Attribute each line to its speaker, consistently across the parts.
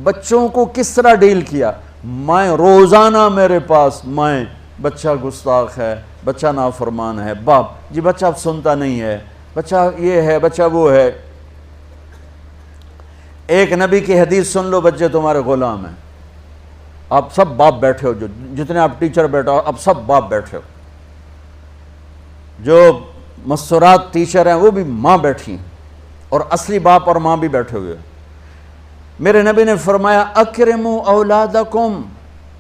Speaker 1: بچوں کو کس طرح ڈیل کیا؟ میں روزانہ میرے پاس بچہ گستاخ ہے، بچہ نافرمان ہے، باپ جی بچہ اب سنتا نہیں ہے، بچہ یہ ہے، بچہ وہ ہے۔ ایک نبی کی حدیث سن لو، بچے تمہارے غلام ہیں، آپ سب باپ بیٹھے ہو، جتنے آپ ٹیچر بیٹھے ہو اب سب باپ بیٹھے ہو، جو مستورات ٹیچر ہیں وہ بھی ماں بیٹھی ہیں، اور اصلی باپ اور ماں بھی بیٹھے ہوئے۔ میرے نبی نے فرمایا اکرموا اولادکم،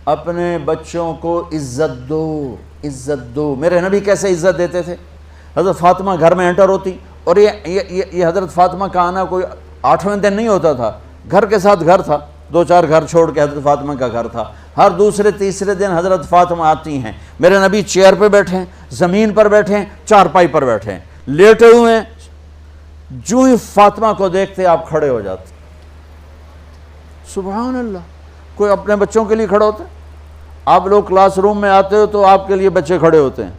Speaker 1: اپنے بچوں کو عزت دو، عزت دو۔ میرے نبی کیسے عزت دیتے تھے؟ حضرت فاطمہ گھر میں انٹر ہوتی، اور یہ حضرت فاطمہ کا آنا کوئی 8ویں دن نہیں ہوتا تھا، گھر کے ساتھ گھر تھا، 2-4 گھر چھوڑ کے حضرت فاطمہ کا گھر تھا، ہر دوسرے تیسرے دن حضرت فاطمہ آتی ہیں، میرے نبی چیئر پہ بیٹھے ہیں، زمین پر بیٹھے ہیں، چارپائی پر بیٹھے ہیں، لیٹے ہوئے ہیں، جو ہی فاطمہ کو دیکھتے آپ کھڑے ہو جاتے۔ سبحان اللہ، کوئی اپنے بچوں کے لیے کھڑے ہوتے ہیں؟ آپ لوگ کلاس روم میں آتے ہو تو آپ کے لیے بچے کھڑے ہوتے ہیں،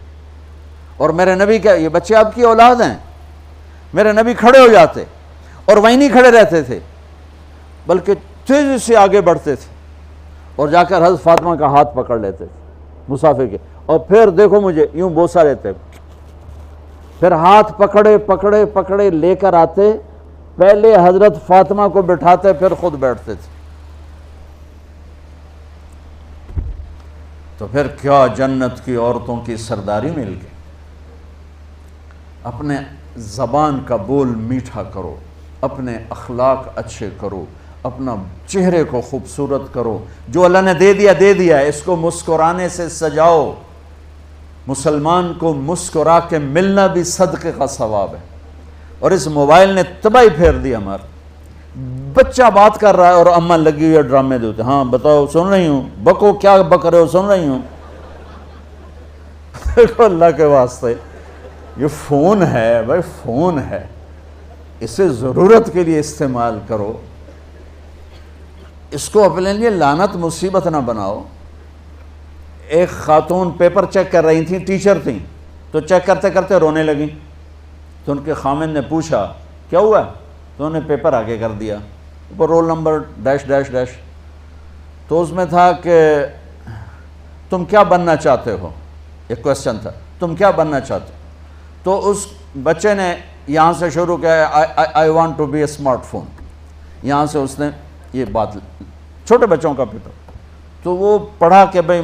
Speaker 1: اور میرے نبی کیا یہ بچے آپ کی اولاد ہیں؟ میرے نبی کھڑے ہو جاتے، اور وہیں نہیں کھڑے رہتے تھے بلکہ تیزی سے آگے بڑھتے تھے، اور جا کر حضرت فاطمہ کا ہاتھ پکڑ لیتے تھے مسافر کے، اور پھر دیکھو مجھے یوں بوسہ لیتے، پھر ہاتھ پکڑے پکڑے پکڑے لے کر آتے، پہلے حضرت فاطمہ کو بٹھاتے پھر خود بیٹھتے تھے۔ تو پھر کیا جنت کی عورتوں کی سرداری مل گئی۔ اپنے زبان کا بول میٹھا کرو، اپنے اخلاق اچھے کرو، اپنا چہرے کو خوبصورت کرو، جو اللہ نے دے دیا ہے، اس کو مسکرانے سے سجاؤ۔ مسلمان کو مسکرا کے ملنا بھی صدقے کا ثواب ہے، اور اس موبائل نے تباہی پھیر دی ہمارا۔ بچہ بات کر رہا ہے اور اماں لگی ہوئی ہے ڈرامے دیتے، ہاں بتاؤ سن رہی ہوں، بکو کیا بک رہے ہو، سن رہی ہوں۔ دیکھو اللہ کے واسطے یہ فون ہے بھائی، فون ہے، اسے ضرورت کے لیے استعمال کرو، اس کو اپنے لیے لعنت مصیبت نہ بناؤ۔ ایک خاتون پیپر چیک کر رہی تھیں، ٹیچر تھیں، تو چیک کرتے کرتے رونے لگیں، تو ان کے خامن نے پوچھا کیا ہوا ہے؟ تو انہوں نے پیپر آگے کر دیا، اوپر roll number dash dash dash, تو اس میں تھا کہ تم کیا بننا چاہتے ہو، ایک کویسچن تھا، تم کیا بننا چاہتے ہو؟ تو اس بچے نے یہاں سے شروع کیا، I want to be a smartphone, یہاں سے اس نے یہ بات، چھوٹے بچوں کا پیپر، تو وہ پڑھا کہ بھئی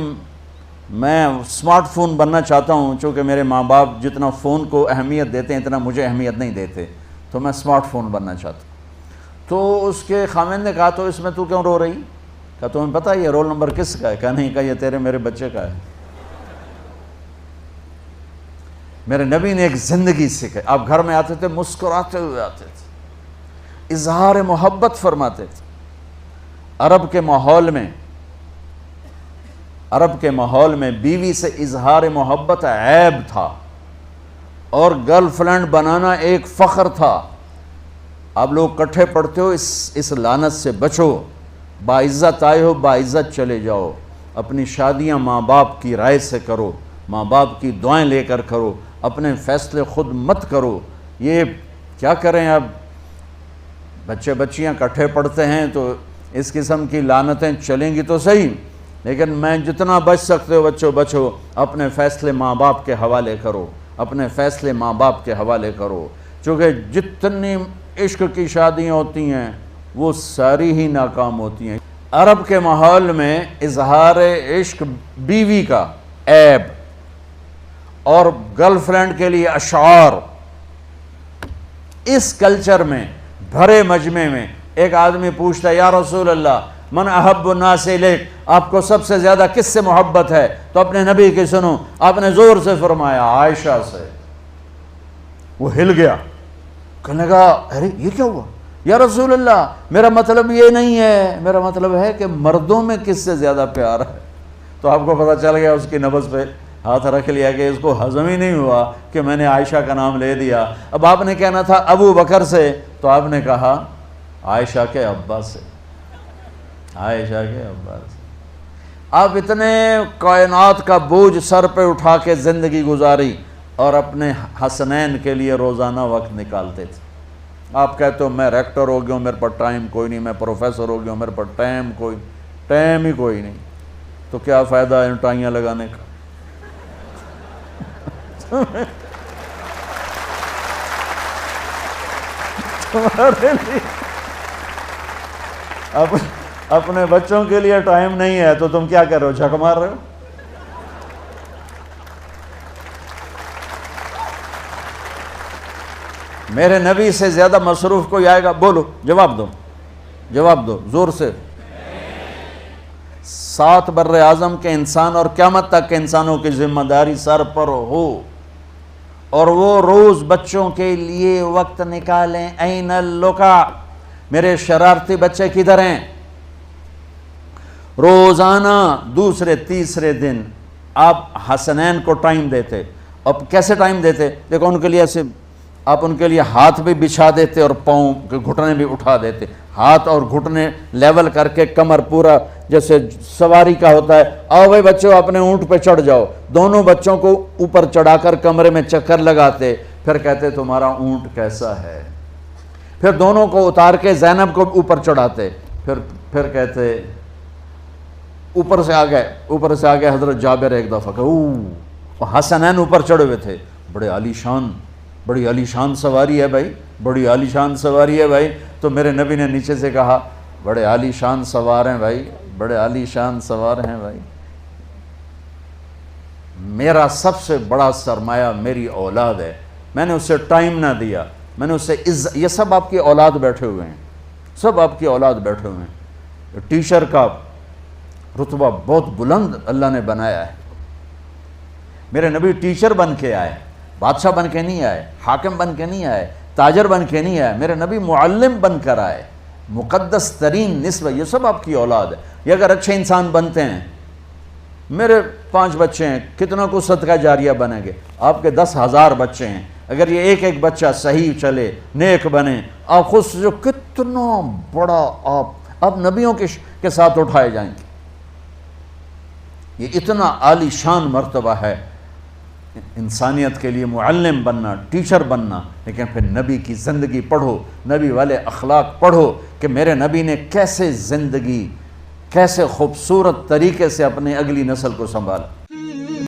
Speaker 1: میں اسمارٹ فون بننا چاہتا ہوں، چونکہ میرے ماں باپ جتنا فون کو اہمیت دیتے ہیں اتنا مجھے اہمیت نہیں دیتے، تو میں اسمارٹ فون بننا چاہتا ہوں۔ تو اس کے خامن نے کہا تو اس میں تو کیوں رو رہی؟ کہا تمہیں پتہ یہ رول نمبر کس کا ہے؟ کہا نہیں، کہا یہ تیرے میرے بچے کا ہے۔ میرے نبی نے ایک زندگی سکھائی، آپ گھر میں آتے تھے مسکراتے ہوئے آتے تھے، اظہار محبت فرماتے تھے۔ عرب کے ماحول میں بیوی سے اظہار محبت عیب تھا، اور گرل فرینڈ بنانا ایک فخر تھا۔ آپ لوگ کٹھے پڑھتے ہو، اس لعنت سے بچو، باعزت آئے ہو باعزت چلے جاؤ، اپنی شادیاں ماں باپ کی رائے سے کرو، ماں باپ کی دعائیں لے کر کرو، اپنے فیصلے خود مت کرو۔ یہ کیا کریں، اب بچے بچیاں کٹھے پڑھتے ہیں تو اس قسم کی لعنتیں چلیں گی تو صحیح، لیکن میں جتنا بچ سکتے ہو بچو بچو، اپنے فیصلے ماں باپ کے حوالے کرو، اپنے فیصلے ماں باپ کے حوالے کرو، چونکہ جتنی عشق کی شادیاں ہوتی ہیں وہ ساری ہی ناکام ہوتی ہیں۔ عرب کے ماحول میں اظہار عشق بیوی کا عیب، اور گرل فرینڈ کے لیے اشعار، اس کلچر میں بھرے مجمع میں ایک آدمی پوچھتا ہے یا رسول اللہ من احب الناس الیک، آپ کو سب سے زیادہ کس سے محبت ہے؟ تو اپنے نبی کی سنو، آپ نے زور سے فرمایا عائشہ سے۔ وہ ہل گیا، کہنے لگا ارے یہ کیا ہوا یا رسول اللہ، میرا مطلب یہ نہیں ہے، میرا مطلب ہے کہ مردوں میں کس سے زیادہ پیار ہے۔ تو آپ کو پتہ چل گیا، اس کی نبض پہ ہاتھ رکھ لیا کہ اس کو ہضم ہی نہیں ہوا کہ میں نے عائشہ کا نام لے دیا۔ اب آپ نے کہنا تھا ابو بکر سے، تو آپ نے کہا عائشہ کے ابا سے، عائشہ کے ابا سے۔ آپ اتنے کائنات کا بوجھ سر پہ اٹھا کے زندگی گزاری، اور اپنے حسنین کے لیے روزانہ وقت نکالتے تھے، آپ کہتے ہو میں ریکٹر ہو گیا ہوں، میرے پاس ٹائم کوئی نہیں، میں پروفیسر ہو گیا ہوں، میرے پاس ٹائم ہی کوئی نہیں، تو کیا فائدہ ہے ان ٹائیاں لگانے کا؟ تمہارے لیے اپنے بچوں کے لیے ٹائم نہیں ہے تو تم کیا کر رہے ہو، جھک مار رہے ہو؟ میرے نبی سے زیادہ مصروف کوئی آئے گا؟ بولو، جواب دو زور سے۔ 7 بر اعظم کے انسان اور قیامت تک کے انسانوں کی ذمہ داری سر پر ہو، اور وہ روز بچوں کے لیے وقت نکالیں۔ این اللقا، میرے شرارتی بچے کدھر ہیں؟ روزانہ دوسرے تیسرے دن آپ حسنین کو ٹائم دیتے۔ اب کیسے ٹائم دیتے؟ دیکھو ان کے لیے ایسے آپ ان کے لیے ہاتھ بھی بچھا دیتے اور پاؤں کے گھٹنے بھی اٹھا دیتے، ہاتھ اور گھٹنے لیول کر کے، کمر پورا جیسے سواری کا ہوتا ہے۔ آؤ بھائی بچوں اپنے اونٹ پہ چڑھ جاؤ، دونوں بچوں کو اوپر چڑھا کر کمرے میں چکر لگاتے، پھر کہتے تمہارا اونٹ کیسا ہے، پھر دونوں کو اتار کے زینب کو اوپر چڑھاتے، پھر کہتے اوپر سے آ گئے حضرت جابر ایک دفعہ کہ حسنین اوپر چڑھے ہوئے تھے، بڑی عالی شان سواری ہے بھائی، بڑی عالی شان سواری ہے بھائی، تو میرے نبی نے نیچے سے کہا بڑے عالی شان سوار ہیں بھائی، بڑے عالی شان سوار ہیں بھائی، میرا سب سے بڑا سرمایہ میری اولاد ہے، میں نے اسے ٹائم نہ دیا، میں نے اسے یہ سب آپ کی اولاد بیٹھے ہوئے ہیں، سب آپ کی اولاد بیٹھے ہوئے ہیں۔ ٹیچر کا رتبہ بہت بلند اللہ نے بنایا ہے، میرے نبی ٹیچر بن کے آئے، بادشاہ بن کے نہیں آئے، حاکم بن کے نہیں آئے، تاجر بن کے نہیں آئے، میرے نبی معلم بن کر آئے، مقدس ترین نسبہ، یہ سب آپ کی اولاد ہے۔ یہ اگر اچھے انسان بنتے ہیں، میرے 5 بچے ہیں، کتنا کو صدقہ جاریہ بنیں گے؟ آپ کے 10,000 بچے ہیں، اگر یہ ایک بچہ صحیح چلے، نیک بنے، آپ خود سے جو کتنا بڑا آپ نبیوں کے ساتھ اٹھائے جائیں گے۔ یہ اتنا عالی شان مرتبہ ہے انسانیت کے لیے، معلم بننا، ٹیچر بننا، لیکن پھر نبی کی زندگی پڑھو، نبی والے اخلاق پڑھو کہ میرے نبی نے کیسے زندگی، کیسے خوبصورت طریقے سے اپنی اگلی نسل کو سنبھالا۔